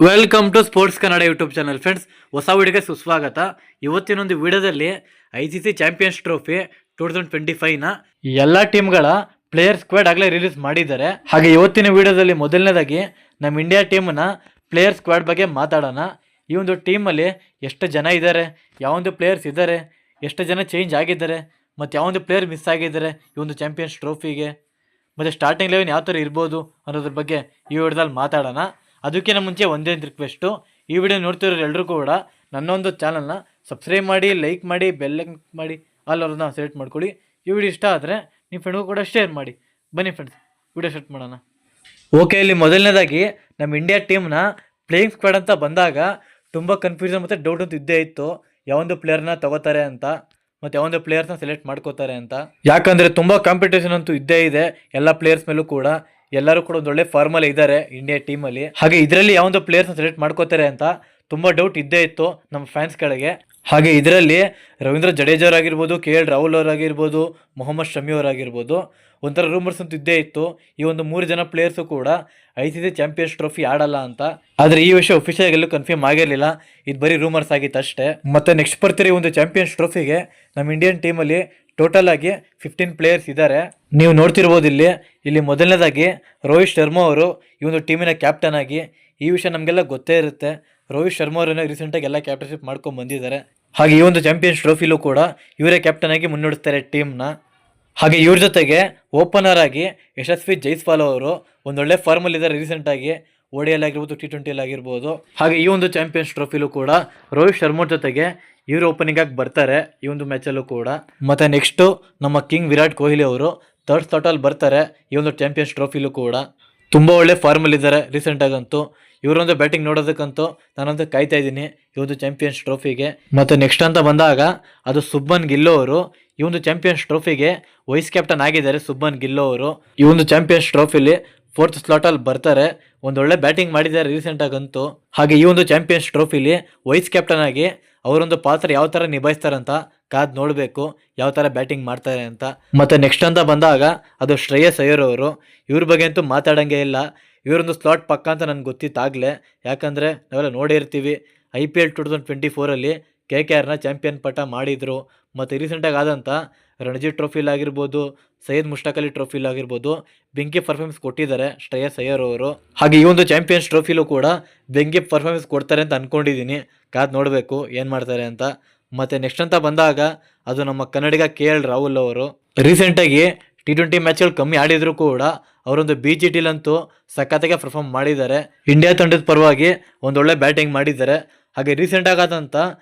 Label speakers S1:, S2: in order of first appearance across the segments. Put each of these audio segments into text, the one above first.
S1: Welcome to sports Kannada YouTube channel friends. ಹೊಸ ವಿಡಿಯೋಗೆ ಸುಸ್ವಾಗತ. ಇವತ್ತಿನೊಂದು ವಿಡಿಯೋದಲ್ಲಿ ICC ಚಾಂಪಿಯನ್ಸ್ ಟ್ರೋಫಿ 2025ನ ಎಲ್ಲ ಟೀಮ್ಗಳ ಪ್ಲೇಯರ್ ಸ್ಕ್ವಾಡ್ ಆಗಲೇ ರಿಲೀಸ್ ಮಾಡಿದ್ದಾರೆ. ಹಾಗೆ ಇವತ್ತಿನ ವಿಡಿಯೋದಲ್ಲಿ ಮೊದಲನೇದಾಗಿ ನಮ್ಮ ಇಂಡಿಯಾ ಟೀಮ್ನ ಪ್ಲೇಯರ್ ಸ್ಕ್ವಾಡ್ ಬಗ್ಗೆ ಮಾತಾಡೋಣ. ಈ ಒಂದು ಟೀಮಲ್ಲಿ ಎಷ್ಟು ಜನ ಇದ್ದಾರೆ, ಯಾವೊಂದು ಪ್ಲೇಯರ್ಸ್ ಇದ್ದಾರೆ, ಎಷ್ಟು ಜನ ಚೇಂಜ್ ಆಗಿದ್ದಾರೆ, ಮತ್ತು ಯಾವೊಂದು ಪ್ಲೇಯರ್ ಮಿಸ್ ಆಗಿದ್ದಾರೆ ಈ ಒಂದು ಚಾಂಪಿಯನ್ಸ್ ಟ್ರೋಫಿಗೆ, ಮತ್ತು ಸ್ಟಾರ್ಟಿಂಗ್ ಲೆವೆನ್ ಯಾವ ಥರ ಇರ್ಬೋದು ಅನ್ನೋದ್ರ ಬಗ್ಗೆ ಈ ವಿಡಿಯೋದಲ್ಲಿ ಮಾತಾಡೋಣ. ಅದಕ್ಕಿಂತ ಮುಂಚೆ ಒಂದೇ ರಿಕ್ವೆಸ್ಟು, ಈ ವಿಡಿಯೋ ನೋಡ್ತಿರೋರು ಎಲ್ಲರೂ ಕೂಡ ನನ್ನೊಂದು ಚಾನಲ್ನ ಸಬ್ಸ್ಕ್ರೈಬ್ ಮಾಡಿ, ಲೈಕ್ ಮಾಡಿ, ಬೆಲ್ ಮಾಡಿ, ಅಲ್ಲವ್ರನ್ನ ಸೆಲೆಕ್ಟ್ ಮಾಡ್ಕೊಳ್ಳಿ. ಈ ವಿಡಿಯೋ ಇಷ್ಟ ಆದರೆ ನಿಮ್ಮ ಫ್ರೆಂಡ್ಗೂ ಕೂಡ ಶೇರ್ ಮಾಡಿ. ಬನ್ನಿ ಫ್ರೆಂಡ್ಸ್, ವಿಡಿಯೋ ಸ್ಟಾರ್ಟ್ ಮಾಡೋಣ. ಓಕೆ, ಇಲ್ಲಿ ಮೊದಲನೇದಾಗಿ ನಮ್ಮ ಇಂಡಿಯಾ ಟೀಮ್ನ ಪ್ಲೇಯಿಂಗ್ ಸ್ಕ್ವಾಡ್ ಅಂತ ಬಂದಾಗ ತುಂಬ ಕನ್ಫ್ಯೂಷನ್ ಮತ್ತು ಡೌಟ್ ಅಂತ ಇದ್ದೇ ಇತ್ತು. ಯಾವೊಂದು ಪ್ಲೇಯರ್ನ ತಗೋತಾರೆ ಅಂತ, ಮತ್ತು ಯಾವೊಂದು ಪ್ಲೇಯರ್ಸ್ನ ಸೆಲೆಕ್ಟ್ ಮಾಡ್ಕೋತಾರೆ ಅಂತ. ಯಾಕಂದರೆ ತುಂಬ ಕಾಂಪಿಟೇಷನ್ ಅಂತೂ ಇದ್ದೇ ಇದೆ ಎಲ್ಲ ಪ್ಲೇಯರ್ಸ್ ಮೇಲೂ ಕೂಡ. ಎಲ್ಲರೂ ಕೂಡ ಒಂದು ಒಳ್ಳೆ ಫಾರ್ಮಲ್ಲಿ ಇದ್ದಾರೆ ಇಂಡಿಯಾ ಟೀಮಲ್ಲಿ. ಹಾಗೆ ಇದರಲ್ಲಿ ಯಾವೊಂದು ಪ್ಲೇಯರ್ಸ್ನ ಸೆಲೆಕ್ಟ್ ಮಾಡ್ಕೋತಾರೆ ಅಂತ ತುಂಬ ಡೌಟ್ ಇದ್ದೇ ಇತ್ತು ನಮ್ಮ ಫ್ಯಾನ್ಸ್ಗಳಿಗೆ. ಹಾಗೆ ಇದರಲ್ಲಿ ರವೀಂದ್ರ ಜಡೇಜಾ ಅವರಾಗಿರ್ಬೋದು, KL ರಾಹುಲ್ ಅವರಾಗಿರ್ಬೋದು, ಮೊಹಮ್ಮದ್ ಶಮಿ ಅವರಾಗಿರ್ಬೋದು, ಒಂಥರ ರೂಮರ್ಸ್ ಅಂತೂ ಇದ್ದೇ ಇತ್ತು ಈ ಒಂದು 3 ಜನ ಪ್ಲೇಯರ್ಸು ಕೂಡ ICC ಚಾಂಪಿಯನ್ಸ್ ಟ್ರೋಫಿ ಆಡಲ್ಲ ಅಂತ. ಆದರೆ ಈ ವಿಷಯ ಅಫಿಷಿಯಲ್ ಎಲ್ಲೂ ಕನ್ಫರ್ಮ್ ಆಗಿರಲಿಲ್ಲ, ಇದು ಬರೀ ರೂಮರ್ಸ್ ಆಗಿತ್ತು ಅಷ್ಟೇ. ಮತ್ತು ನೆಕ್ಸ್ಟ್ ಬರ್ತಿರೋ ಒಂದು ಚಾಂಪಿಯನ್ಸ್ ಟ್ರೋಫಿಗೆ ನಮ್ಮ ಇಂಡಿಯನ್ ಟೀಮಲ್ಲಿ ಟೋಟಲ್ ಆಗಿ 15 ಪ್ಲೇಯರ್ಸ್ ಇದ್ದಾರೆ. ನೀವು ನೋಡ್ತಿರ್ಬೋದು ಇಲ್ಲಿ ಮೊದಲನೇದಾಗಿ ರೋಹಿತ್ ಶರ್ಮಾ ಅವರು ಈ ಒಂದು ಟೀಮಿನ ಕ್ಯಾಪ್ಟನ್ ಆಗಿ. ಈ ವಿಷಯ ನಮಗೆಲ್ಲ ಗೊತ್ತೇ ಇರುತ್ತೆ. ರೋಹಿತ್ ಶರ್ಮಾ ಅವರನ್ನು ರೀಸೆಂಟಾಗಿ ಎಲ್ಲ ಕ್ಯಾಪ್ಟನ್ಶಿಪ್ ಮಾಡ್ಕೊಂಡು ಬಂದಿದ್ದಾರೆ. ಹಾಗೆ ಈ ಒಂದು ಚಾಂಪಿಯನ್ಸ್ ಟ್ರೋಫಿಲೂ ಕೂಡ ಇವರೇ ಕ್ಯಾಪ್ಟನ್ ಆಗಿ ಮುನ್ನಡೆಸ್ತಾರೆ ಟೀಮ್ನ. ಹಾಗೆ ಇವ್ರ ಜೊತೆಗೆ ಓಪನರ್ ಆಗಿ ಯಶಸ್ವಿ ಜೈಸ್ವಾಲ್ ಅವರು ಒಂದೊಳ್ಳೆ ಫಾರ್ಮಲ್ಲಿದ್ದಾರೆ ರೀಸೆಂಟಾಗಿ. ODI ಆಗಿರ್ಬೋದು, T20 ಆಗಿರ್ಬೋದು. ಹಾಗೆ ಈ ಒಂದು ಚಾಂಪಿಯನ್ಸ್ ಟ್ರೋಫಿಲೂ ಕೂಡ ರೋಹಿತ್ ಶರ್ಮಾ ಜೊತೆಗೆ ಇವರು ಓಪನಿಂಗ್ ಆಗಿ ಬರ್ತಾರೆ ಈ ಒಂದು ಮ್ಯಾಚಲ್ಲೂ ಕೂಡ. ಮತ್ತು ನೆಕ್ಸ್ಟು ನಮ್ಮ ಕಿಂಗ್ ವಿರಾಟ್ ಕೊಹ್ಲಿ ಅವರು ಥರ್ಡ್ ಸ್ಲಾಟಲ್ಲಿ ಬರ್ತಾರೆ ಈ ಒಂದು ಚಾಂಪಿಯನ್ಸ್ ಟ್ರೋಫಿಲೂ ಕೂಡ. ತುಂಬ ಒಳ್ಳೆ ಫಾರ್ಮಲ್ಲಿದ್ದಾರೆ ರೀಸೆಂಟಾಗಂತೂ. ಇವರೊಂದು ಬ್ಯಾಟಿಂಗ್ ನೋಡೋದಕ್ಕಂತೂ ನಾನಂತೂ ಕಾಯ್ತಾ ಇದ್ದೀನಿ ಈ ಒಂದು ಚಾಂಪಿಯನ್ಸ್ ಟ್ರೋಫಿಗೆ. ಮತ್ತು ನೆಕ್ಸ್ಟ್ ಅಂತ ಬಂದಾಗ ಅದು ಸುಬ್ಮನ್ ಗಿಲ್ ಅವರು ಈ ಒಂದು ಚಾಂಪಿಯನ್ಸ್ ಟ್ರೋಫಿಗೆ ವೈಸ್ ಕ್ಯಾಪ್ಟನ್ ಆಗಿದ್ದಾರೆ. ಸುಬ್ಮನ್ ಗಿಲ್ ಅವರು ಈ ಒಂದು ಚಾಂಪಿಯನ್ಸ್ ಟ್ರೋಫಿಲಿ 4th ಸ್ಲಾಟಲ್ಲಿ ಬರ್ತಾರೆ. ಒಂದೊಳ್ಳೆ ಬ್ಯಾಟಿಂಗ್ ಮಾಡಿದ್ದಾರೆ ರೀಸೆಂಟಾಗಂತೂ. ಹಾಗೆ ಈ ಒಂದು ಚಾಂಪಿಯನ್ಸ್ ಟ್ರೋಫಿಲಿ ವೈಸ್ ಕ್ಯಾಪ್ಟನ್ ಆಗಿ ಅವರೊಂದು ಪಾತ್ರ ಯಾವ ಥರ ನಿಭಾಯಿಸ್ತಾರಂತ ಕಾದು ನೋಡಬೇಕು, ಯಾವ ಥರ ಬ್ಯಾಟಿಂಗ್ ಮಾಡ್ತಾರೆ ಅಂತ. ಮತ್ತು ನೆಕ್ಸ್ಟ್ ಅಂತ ಬಂದಾಗ ಅದು ಶ್ರೇಯಸ್ ಅಯ್ಯರ್ ಅವರು. ಇವ್ರ ಬಗ್ಗೆ ಅಂತೂ ಮಾತಾಡೋಂಗೆ ಇಲ್ಲ. ಇವರೊಂದು ಸ್ಲಾಟ್ ಪಕ್ಕ ಅಂತ ನನಗೆ ಗೊತ್ತಿತ್ತಾಗಲೇ. ಯಾಕಂದರೆ ನಾವೆಲ್ಲ ನೋಡಿರ್ತೀವಿ IPL 2024ಅಲ್ಲಿ KKRನ ಚಾಂಪಿಯನ್ ಪಟ್ಟ ಮಾಡಿದರು. ಮತ್ತು ರೀಸೆಂಟಾಗಿ ಆದಂಥ ರಣಜಿ ಟ್ರೋಫಿಲಾಗಿರ್ಬೋದು, ಸೈಯದ್ ಮುಷ್ತಾಕ್ ಅಲಿ ಟ್ರೋಫಿಲಾಗಿರ್ಬೋದು ಬೆಂಕಿ ಪರ್ಫಾರ್ಮೆನ್ಸ್ ಕೊಟ್ಟಿದ್ದಾರೆ ಶ್ರೇಯಸ್ ಅಯ್ಯರ್ ಅವರು. ಹಾಗೆ ಈ ಒಂದು ಚಾಂಪಿಯನ್ಸ್ ಟ್ರೋಫಿಲೂ ಕೂಡ ಬೆಂಕಿ ಪರ್ಫಾರ್ಮೆನ್ಸ್ ಕೊಡ್ತಾರೆ ಅಂತ ಅಂದ್ಕೊಂಡಿದ್ದೀನಿ. ಕಾದು ನೋಡಬೇಕು ಏನು ಮಾಡ್ತಾರೆ ಅಂತ. ಮತ್ತು ನೆಕ್ಸ್ಟ್ ಅಂತ ಬಂದಾಗ ಅದು ನಮ್ಮ ಕನ್ನಡಿಗ KL ರಾಹುಲ್ ಅವರು. ರೀಸೆಂಟಾಗಿ T20 ಮ್ಯಾಚ್ಗಳು ಕಮ್ಮಿ ಆಡಿದರೂ ಕೂಡ ಅವರೊಂದು BGTಲಂತೂ ಸಖತ್ತಾಗೆ ಪರ್ಫಾರ್ಮ್ ಮಾಡಿದ್ದಾರೆ. ಇಂಡಿಯಾ ತಂಡದ ಪರವಾಗಿ ಒಂದೊಳ್ಳೆ ಬ್ಯಾಟಿಂಗ್ ಮಾಡಿದ್ದಾರೆ. ಹಾಗೆ ರೀಸೆಂಟಾಗಾದಂಥ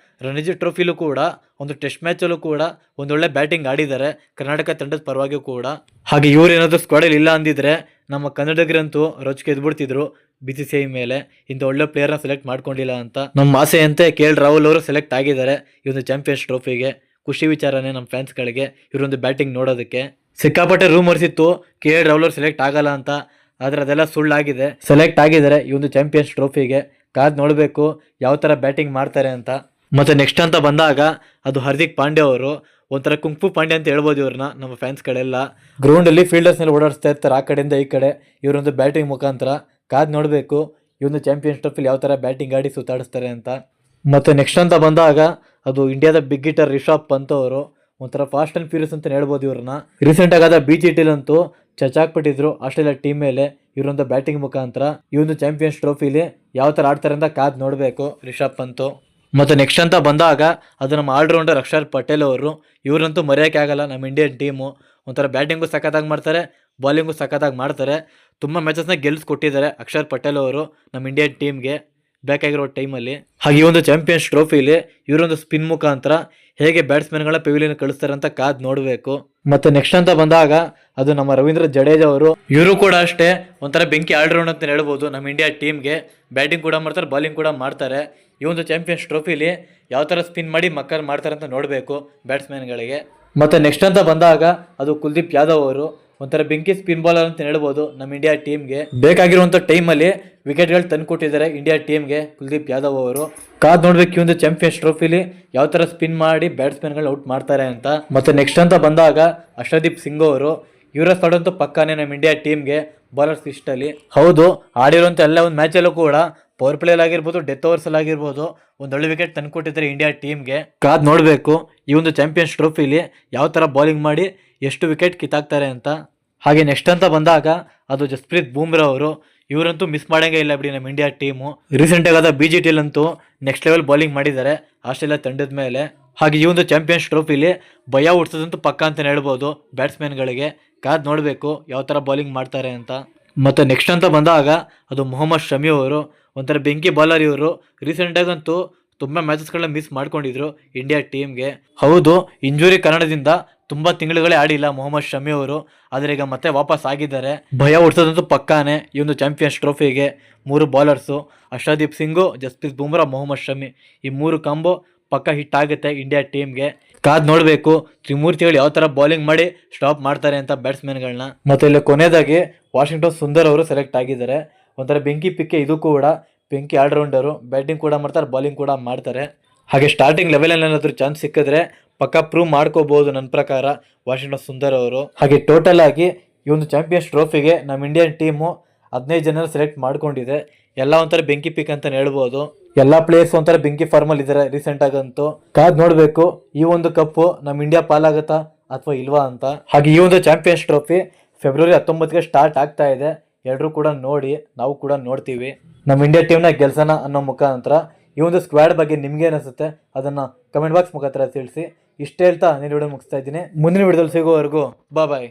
S1: ರಣಜಿ ಟ್ರೋಫಿಲೂ ಕೂಡ ಒಂದು ಟೆಸ್ಟ್ ಮ್ಯಾಚಲ್ಲೂ ಕೂಡ ಒಂದೊಳ್ಳೆ ಬ್ಯಾಟಿಂಗ್ ಆಡಿದ್ದಾರೆ ಕರ್ನಾಟಕ ತಂಡದ ಪರವಾಗಿಯೂ ಕೂಡ. ಹಾಗೆ ಇವರೇನಾದರೂ ಸ್ಕ್ವಾಡಲ್ಲಿ ಇಲ್ಲ ಅಂದಿದ್ರೆ ನಮ್ಮ ಕನ್ನಡಿಗರಂತೂ ರೊಚ್ಚಿಗೆ ಎದ್ಬಿಡ್ತಿದ್ರು BCCI ಮೇಲೆ, ಇಂಥ ಒಳ್ಳೆ ಪ್ಲೇಯರ್ನ ಸೆಲೆಕ್ಟ್ ಮಾಡ್ಕೊಂಡಿಲ್ಲ ಅಂತ. ನಮ್ಮ ಆಸೆಯಂತೆ KL ರಾಹುಲ್ ಅವರು ಸೆಲೆಕ್ಟ್ ಆಗಿದ್ದಾರೆ ಈ ಒಂದು ಚಾಂಪಿಯನ್ಸ್ ಟ್ರೋಫಿಗೆ. ಖುಷಿ ವಿಚಾರನೇ ನಮ್ಮ ಫ್ಯಾನ್ಸ್ಗಳಿಗೆ ಇವರೊಂದು ಬ್ಯಾಟಿಂಗ್ ನೋಡೋದಕ್ಕೆ. ಸಿಕ್ಕಾಪಟ್ಟೆ ರೂಮರ್ಸ್ ಇತ್ತು KL ರಾಹುಲ್ ಅವರು ಸೆಲೆಕ್ಟ್ ಆಗಲ್ಲ ಅಂತ, ಆದರೆ ಅದೆಲ್ಲ ಸುಳ್ಳಾಗಿದೆ. ಸೆಲೆಕ್ಟ್ ಆಗಿದ್ದಾರೆ ಈ ಒಂದು ಚಾಂಪಿಯನ್ಸ್ ಟ್ರೋಫಿಗೆ. ಕಾದು ನೋಡಬೇಕು ಯಾವ ಥರ ಬ್ಯಾಟಿಂಗ್ ಮಾಡ್ತಾರೆ ಅಂತ. ಮತ್ತು ನೆಕ್ಸ್ಟ್ ಅಂತ ಬಂದಾಗ ಅದು ಹಾರ್ದಿಕ್ ಪಾಂಡ್ಯ ಅವರು. ಒಂಥರ ಕುಂಫು ಪಾಂಡ್ಯ ಅಂತ ಹೇಳ್ಬೋದು ಇವ್ರನ್ನ ನಮ್ಮ ಫ್ಯಾನ್ಸ್ಗಳೆಲ್ಲ. ಗ್ರೌಂಡಲ್ಲಿ ಫೀಲ್ಡರ್ಸ್ನಲ್ಲಿ ಓಡಾಡಿಸ್ತಾ ಇರ್ತಾರೆ ಆ ಕಡೆಯಿಂದ ಈ ಕಡೆ ಇವರೊಂದು ಬ್ಯಾಟಿಂಗ್ ಮುಖಾಂತರ. ಕಾದು ನೋಡಬೇಕು ಈ ಒಂದು ಚಾಂಪಿಯನ್ಸ್ ಟ್ರೋಫಿಲಿ ಯಾವ ಥರ ಬ್ಯಾಟಿಂಗ್ ಆಡಿ ಸುತ್ತಾಡಿಸ್ತಾರೆ ಅಂತ. ಮತ್ತು ನೆಕ್ಸ್ಟ್ ಅಂತ ಬಂದಾಗ ಅದು ಇಂಡಿಯಾದ ಬಿಗ್ ಹಿಟರ್ ರಿಷಬ್ ಪಂತ್ ಅವರು. ಒಂಥರ ಫಾಸ್ಟ್ ಆ್ಯಂಡ್ ಫ್ಯೂರಿಯಸ್ ಅಂತ ಹೇಳ್ಬೋದು ಇವ್ರನ್ನ. ರೀಸೆಂಟಾಗಾದ BGTಲಂತೂ ಚಚಾಕ್ಬಿಟ್ಟಿದ್ರು ಆಸ್ಟ್ರೇಲಿಯಾ ಟೀಮ್ ಮೇಲೆ ಇವರೊಂದು ಬ್ಯಾಟಿಂಗ್ ಮುಖಾಂತರ. ಈ ಒಂದು ಚಾಂಪಿಯನ್ಸ್ ಟ್ರೋಫಿಲಿ ಯಾವ ಥರ ಆಡ್ತಾರೆ ಅಂತ ಕಾದು ನೋಡಬೇಕು ರಿಷಬ್ ಪಂತು. ಮತ್ತು ನೆಕ್ಸ್ಟ್ ಅಂತ ಬಂದಾಗ ಅದು ನಮ್ಮ ಆಲ್ರೌಂಡರ್ ಅಕ್ಷರ್ ಪಟೇಲ್ ಅವರು. ಇವರಂತೂ ಮರೆಯೋಕ್ಕೆ ಆಗಲ್ಲ ನಮ್ಮ ಇಂಡಿಯನ್ ಟೀಮು. ಒಂಥರ ಬ್ಯಾಟಿಂಗು ಸಖತ್ತಾಗಿ ಮಾಡ್ತಾರೆ, ಬಾಲಿಂಗು ಸಖತ್ತಾಗಿ ಮಾಡ್ತಾರೆ. ತುಂಬ ಮ್ಯಾಚಸ್ನ ಗೆಲ್ಲಿಸ್ಕೊಟ್ಟಿದ್ದಾರೆ ಅಕ್ಷರ್ ಪಟೇಲ್ ಅವರು ನಮ್ಮ ಇಂಡಿಯನ್ ಟೀಮ್ಗೆ ಬೇಕಾಗಿರೋ ಟೈಮಲ್ಲಿ. ಹಾಗೆ ಈ ಒಂದು ಚಾಂಪಿಯನ್ಸ್ ಟ್ರೋಫಿಲಿ ಇವರೊಂದು ಸ್ಪಿನ್ ಮುಖಾಂತರ ಹೇಗೆ ಬ್ಯಾಟ್ಸ್ಮನ್ಗಳ ಪೆವಿಲಿಯನ್ ಕಳಿಸ್ತಾರೆ ಅಂತ ಕಾದು ನೋಡಬೇಕು. ಮತ್ತು ನೆಕ್ಸ್ಟ್ ಅಂತ ಬಂದಾಗ ಅದು ನಮ್ಮ ರವೀಂದ್ರ ಜಡೇಜಾ ಅವರು. ಇವರು ಕೂಡ ಅಷ್ಟೇ ಒಂಥರ ಬೆಂಕಿ ಆಲ್ರೌಂಡ್ ಅಂತ ಹೇಳ್ಬೋದು ನಮ್ಮ ಇಂಡಿಯಾ ಟೀಮ್ಗೆ. ಬ್ಯಾಟಿಂಗ್ ಕೂಡ ಮಾಡ್ತಾರೆ, ಬಾಲಿಂಗ್ ಕೂಡ ಮಾಡ್ತಾರೆ. ಈ ಒಂದು ಚಾಂಪಿಯನ್ಸ್ ಟ್ರೋಫಿಲಿ ಯಾವ ಥರ ಸ್ಪಿನ್ ಮಾಡಿ ಮಕ್ಕಳು ಮಾಡ್ತಾರೆ ಅಂತ ನೋಡಬೇಕು ಬ್ಯಾಟ್ಸ್ಮನ್ಗಳಿಗೆ. ಮತ್ತು ನೆಕ್ಸ್ಟ್ ಅಂತ ಬಂದಾಗ ಅದು ಕುಲ್ದೀಪ್ ಯಾದವ್ ಅವರು. ಒಂಥರ ಬೆಂಕಿ ಸ್ಪಿನ್ ಬಾಲರ್ ಅಂತ ಹೇಳ್ಬೋದು ನಮ್ಮ ಇಂಡಿಯಾ ಟೀಮ್ಗೆ. ಬೇಕಾಗಿರುವಂಥ ಟೈಮಲ್ಲಿ ವಿಕೆಟ್ಗಳು ತಂದುಕೊಟ್ಟಿದ್ದಾರೆ ಇಂಡಿಯಾ ಟೀಮ್ಗೆ ಕುಲ್ದೀಪ್ ಯಾದವ್ ಅವರು. ಕಾದು ನೋಡ್ಬೇಕು ಈ ಒಂದು ಚಾಂಪಿಯನ್ಸ್ ಟ್ರೋಫಿಲಿ ಯಾವ ಥರ ಸ್ಪಿನ್ ಮಾಡಿ ಬ್ಯಾಟ್ಸ್ಮನ್ಗಳು ಔಟ್ ಮಾಡ್ತಾರೆ ಅಂತ. ಮತ್ತು ನೆಕ್ಸ್ಟ್ ಅಂತ ಬಂದಾಗ ಅರ್ಷದೀಪ್ ಸಿಂಗ್ ಅವರು. ಇವರ ಸ್ಥಳಂತೂ ಪಕ್ಕಾನೇ ನಮ್ಮ ಇಂಡಿಯಾ ಟೀಮ್ಗೆ ಬೌಲರ್ಸ್ ಇಷ್ಟಲ್ಲಿ. ಹೌದು, ಆಡಿರೋಂಥ ಎಲ್ಲ ಒಂದು ಮ್ಯಾಚಲ್ಲೂ ಕೂಡ ಪವರ್ ಪ್ಲೇಲ್ ಆಗಿರ್ಬೋದು, ಡೆತ್ ಓವರ್ಸ್ ಆಗಿರ್ಬೋದು ಒಂದೊಳ್ಳೆ ವಿಕೆಟ್ ತಂದುಕೊಟ್ಟಿದ್ದಾರೆ ಇಂಡಿಯಾ ಟೀಮ್ಗೆ. ಕಾದ್ ನೋಡಬೇಕು ಈ ಒಂದು ಚಾಂಪಿಯನ್ಸ್ ಟ್ರೋಫಿಲಿ ಯಾವ ಥರ ಬೌಲಿಂಗ್ ಮಾಡಿ ಎಷ್ಟು ವಿಕೆಟ್ ಕಿತ್ತಾಕ್ತಾರೆ ಅಂತ. ಹಾಗೆ ನೆಕ್ಸ್ಟ್ ಅಂತ ಬಂದಾಗ ಅದು ಜಸ್ಪ್ರೀತ್ ಬೂಮ್ರಾ ಅವರು. ಇವರಂತೂ ಮಿಸ್ ಮಾಡೋಂಗೇ ಇಲ್ಲ ಬಿಡಿ ನಮ್ಮ ಇಂಡಿಯಾ ಟೀಮು. ರೀಸೆಂಟಾಗಿ ಆದ BGT ಅಂತೂ ನೆಕ್ಸ್ಟ್ ಲೆವೆಲ್ ಬೌಲಿಂಗ್ ಮಾಡಿದ್ದಾರೆ ಆಸ್ಟ್ರೇಲಿಯಾ ತಂಡದ ಮೇಲೆ. ಹಾಗೆ ಈ ಒಂದು ಚಾಂಪಿಯನ್ಸ್ ಟ್ರೋಫಿಲಿ ಭಯ ಹುಡ್ಸೋದಂತೂ ಪಕ್ಕ ಅಂತಲೇ ಹೇಳ್ಬೋದು ಬ್ಯಾಟ್ಸ್ಮನ್ಗಳಿಗೆ. ಕಾದ್ ನೋಡಬೇಕು ಯಾವ ಥರ ಬೌಲಿಂಗ್ ಮಾಡ್ತಾರೆ ಅಂತ. ಮತ್ತು ನೆಕ್ಸ್ಟ್ ಅಂತ ಬಂದಾಗ ಅದು ಮೊಹಮ್ಮದ್ ಶಮಿ ಅವರು. ಒಂಥರ ಬೆಂಕಿ ಬಾಲರ್ ಇವರು. ರೀಸೆಂಟಾಗಂತೂ ತುಂಬ ಮ್ಯಾಚಸ್ಗಳನ್ನ ಮಿಸ್ ಮಾಡ್ಕೊಂಡಿದ್ರು ಇಂಡಿಯಾ ಟೀಮ್ಗೆ. ಹೌದು, ಇಂಜುರಿ ಕಾರಣದಿಂದ ತುಂಬ ತಿಂಗಳುಗಳೇ ಆಡಿಲ್ಲ ಮೊಹಮ್ಮದ್ ಶಮಿ ಅವರು. ಆದರೆ ಈಗ ಮತ್ತೆ ವಾಪಸ್ ಆಗಿದ್ದಾರೆ. ಭಯ ಹುಡ್ಸೋದಂತೂ ಪಕ್ಕಾನೆ ಈ ಒಂದು ಚಾಂಪಿಯನ್ಸ್ ಟ್ರೋಫಿಗೆ. 3 ಬೌಲರ್ಸು, ಹರ್ಷದೀಪ್ ಸಿಂಗು, ಜಸ್ಪ್ರೀತ್ ಬೂಮ್ರಾ, ಮೊಹಮ್ಮದ್ ಶಮಿ, ಈ 3 ಕಾಂಬೋ ಪಕ್ಕ ಹಿಟ್ ಆಗುತ್ತೆ ಇಂಡಿಯಾ ಟೀಮ್ಗೆ. ಕಾದ್ ನೋಡಬೇಕು ತ್ರಿಮೂರ್ತಿಗಳು ಯಾವ ಥರ ಬೌಲಿಂಗ್ ಮಾಡಿ ಸ್ಟಾಪ್ ಮಾಡ್ತಾರೆ ಅಂತ ಬ್ಯಾಟ್ಸ್ಮನ್ಗಳನ್ನ. ಮತ್ತು ಇಲ್ಲಿ ಕೊನೆಯದಾಗಿ ವಾಷಿಂಗ್ಟನ್ ಸುಂದರ್ ಅವರು ಸೆಲೆಕ್ಟ್ ಆಗಿದ್ದಾರೆ. ಒಂಥರ ಬೆಂಕಿ ಪಿಕ್ಕೆ, ಇದು ಕೂಡ ಬೆಂಕಿ ಆಲ್ರೌಂಡರು. ಬ್ಯಾಟಿಂಗ್ ಕೂಡ ಮಾಡ್ತಾರೆ, ಬೌಲಿಂಗ್ ಕೂಡ ಮಾಡ್ತಾರೆ. ಹಾಗೆ ಸ್ಟಾರ್ಟಿಂಗ್ ಲೆವೆಲಲ್ಲಿ ಏನಾದರೂ ಚಾನ್ಸ್ ಸಿಕ್ಕಿದ್ರೆ ಪಕ್ಕ ಪ್ರೂವ್ ಮಾಡ್ಕೋಬಹುದು ನನ್ನ ಪ್ರಕಾರ ವಾಷಿಂಗ್ಟನ್ ಸುಂದರ್ ಅವರು. ಹಾಗೆ ಟೋಟಲ್ ಆಗಿ ಈ ಒಂದು ಚಾಂಪಿಯನ್ಸ್ ಟ್ರೋಫಿಗೆ ನಮ್ಮ ಇಂಡಿಯನ್ ಟೀಮು 15 ಜನ ಸೆಲೆಕ್ಟ್ ಮಾಡ್ಕೊಂಡಿದೆ. ಎಲ್ಲ ಒಂಥರ ಬೆಂಕಿ ಪಿಕ್ ಅಂತ ಹೇಳ್ಬೋದು. ಎಲ್ಲ ಪ್ಲೇಯರ್ಸ್ ಒಂಥರ ಬೆಂಕಿ ಫಾರ್ಮಲ್ಲಿ ಇದ್ದಾರೆ ರೀಸೆಂಟಾಗಂತೂ. ಕಾದ್ ನೋಡಬೇಕು ಈ ಒಂದು ಕಪ್ಪು ನಮ್ಮ ಇಂಡಿಯಾ ಪಾಲಾಗತ್ತಾ ಅಥವಾ ಇಲ್ವಾ ಅಂತ. ಹಾಗೆ ಈ ಒಂದು ಚಾಂಪಿಯನ್ಸ್ ಟ್ರೋಫಿ ಫೆಬ್ರವರಿ 19ಗೆ ಸ್ಟಾರ್ಟ್ ಆಗ್ತಾ ಇದೆ. ಎಲ್ಲರೂ ಕೂಡ ನೋಡಿ, ನಾವು ಕೂಡ ನೋಡ್ತೀವಿ. ನಮ್ಮ ಇಂಡಿಯಾ ಟೀಮ್ನ ಗೆಲ್ಸೋಣ ಅನ್ನೋ ಮುಖಾಂತರ. ಈ ಒಂದು ಸ್ಕ್ವಾಡ್ ಬಗ್ಗೆ ನಿಮ್ಗೆ ಅನಿಸುತ್ತೆ ಅದನ್ನು ಕಮೆಂಟ್ ಬಾಕ್ಸ್ ಮುಖಾಂತರ ತಿಳಿಸಿ. ಇಷ್ಟೇ ಹೇಳ್ತಾ ನಾನು ವಿಡಿಯೋ ಮುಗಿಸ್ತಾ ಇದ್ದೀನಿ. ಮುಂದಿನ ವಿಡಿಯೋದಲ್ಲಿ ಸಿಗೋವರೆಗೂ ಬಾಯ್.